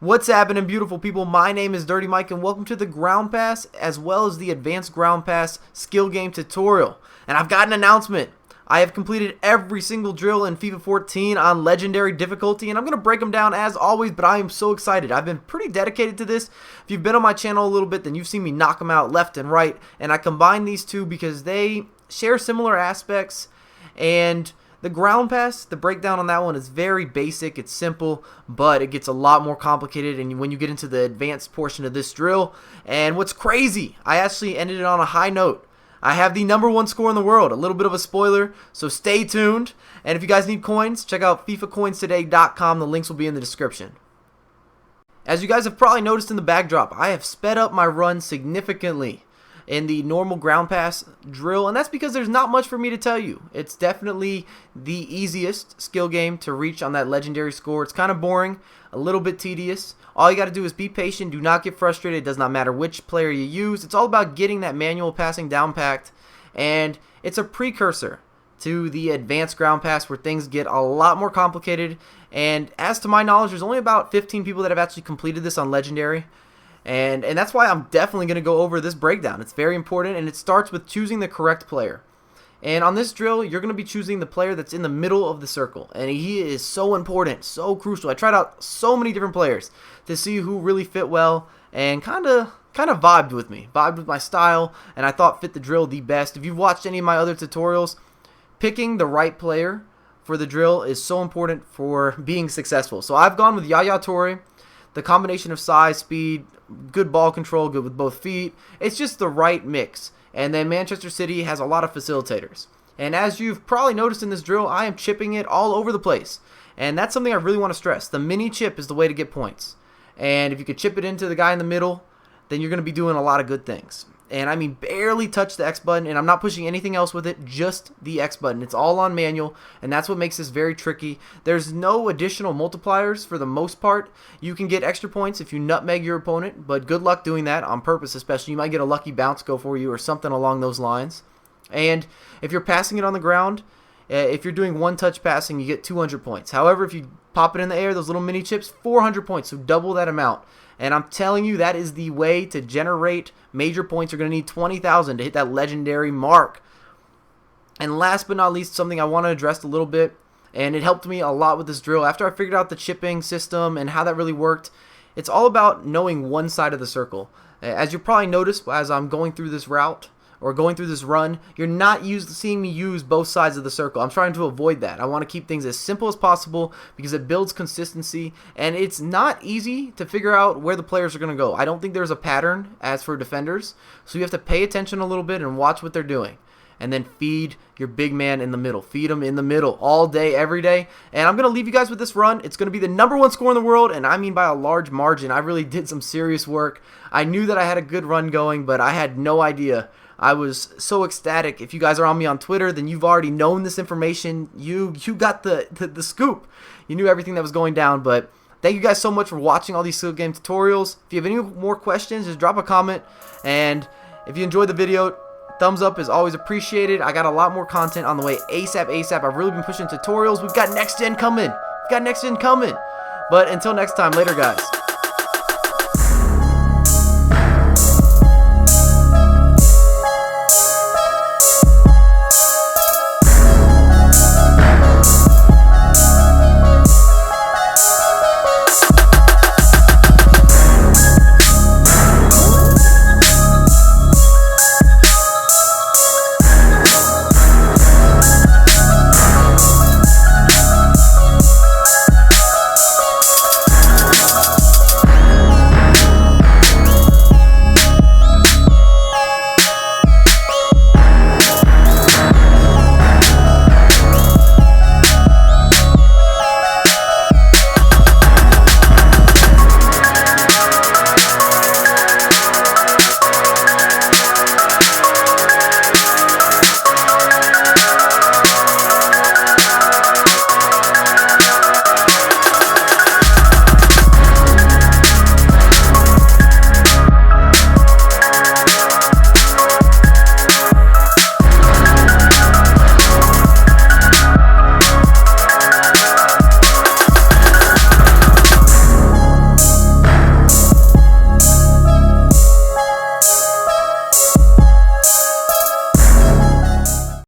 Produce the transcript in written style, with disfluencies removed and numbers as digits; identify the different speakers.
Speaker 1: What's happening, beautiful people? My name is Dirty Mike, and welcome to the Ground Pass as well as the Advanced Ground Pass skill game tutorial. And I've got an announcement. I have completed every single drill in FIFA 14 on legendary difficulty, and I'm going to break them down as always, but I am so excited. I've been pretty dedicated to this. If you've been on my channel a little bit, then you've seen me knock them out left and right, and I combine these two because they share similar aspects. And the ground pass, the breakdown on that one is very basic, it's simple, but it gets a lot more complicated and when you get into the advanced portion of this drill. And what's crazy, I actually ended it on a high note. I have the #1 score in the world, a little bit of a spoiler, so stay tuned. And if you guys need coins, check out FIFAcoinstoday.com, the links will be in the description. As you guys have probably noticed in the backdrop, I have sped up my run significantly in the normal ground pass drill, and that's because there's not much for me to tell you. It's definitely the easiest skill game to reach on that legendary score. It's kind of boring, a little bit tedious. All you got to do is be patient, do not get frustrated. It does not matter which player you use. It's all about getting that manual passing down packed, and it's a precursor to the advanced ground pass where things get a lot more complicated. And as to my knowledge, there's only about 15 people that have actually completed this on legendary. And that's why I'm definitely going to go over this breakdown. It's very important, and it starts with choosing the correct player. And on this drill, you're going to be choosing the player that's in the middle of the circle. And he is so important, so crucial. I tried out so many different players to see who really fit well and kind of vibed with me, vibed with my style, and I thought fit the drill the best. If you've watched any of my other tutorials, picking the right player for the drill is so important for being successful. So I've gone with Yaya Toure. The combination of size, speed, good ball control, good with both feet. It's just the right mix. And then Manchester City has a lot of facilitators. And as you've probably noticed in this drill, I am chipping it all over the place. And that's something I really want to stress. The mini chip is the way to get points. And if you could chip it into the guy in the middle, then you're going to be doing a lot of good things. And I mean barely touch the X button, and I'm not pushing anything else with it, just the X button. It's all on manual, and that's what makes this very tricky. There's no additional multipliers for the most part. You can get extra points if you nutmeg your opponent, but good luck doing that on purpose especially. You might get a lucky bounce go for you or something along those lines. And if you're passing it on the ground, if you're doing one-touch passing, you get 200 points. However, if you pop it in the air, those little mini chips, 400 points, so double that amount. And I'm telling you, that is the way to generate major points. You're going to need 20,000 to hit that legendary mark. And last but not least, something I want to address a little bit, and it helped me a lot with this drill. After I figured out the chipping system and how that really worked, it's all about knowing one side of the circle. As you probably noticed as I'm going through this route, or going through this run, you're not seeing me use both sides of the circle. I'm trying to avoid that. I want to keep things as simple as possible because it builds consistency, and it's not easy to figure out where the players are going to go. I don't think there's a pattern as for defenders, so you have to pay attention a little bit and watch what they're doing. And then feed your big man in the middle. Feed him in the middle all day, every day. And I'm going to leave you guys with this run. It's going to be the #1 score in the world, and I mean by a large margin. I really did some serious work. I knew that I had a good run going, but I had no idea. I was so ecstatic. If you guys are on me on Twitter, then you've already known this information. You got the scoop. You knew everything that was going down. But thank you guys so much for watching all these skill game tutorials. If you have any more questions, just drop a comment. And if you enjoyed the video, thumbs up is always appreciated. I got a lot more content on the way ASAP. I've really been pushing tutorials. We've got next gen coming. But until next time, later guys.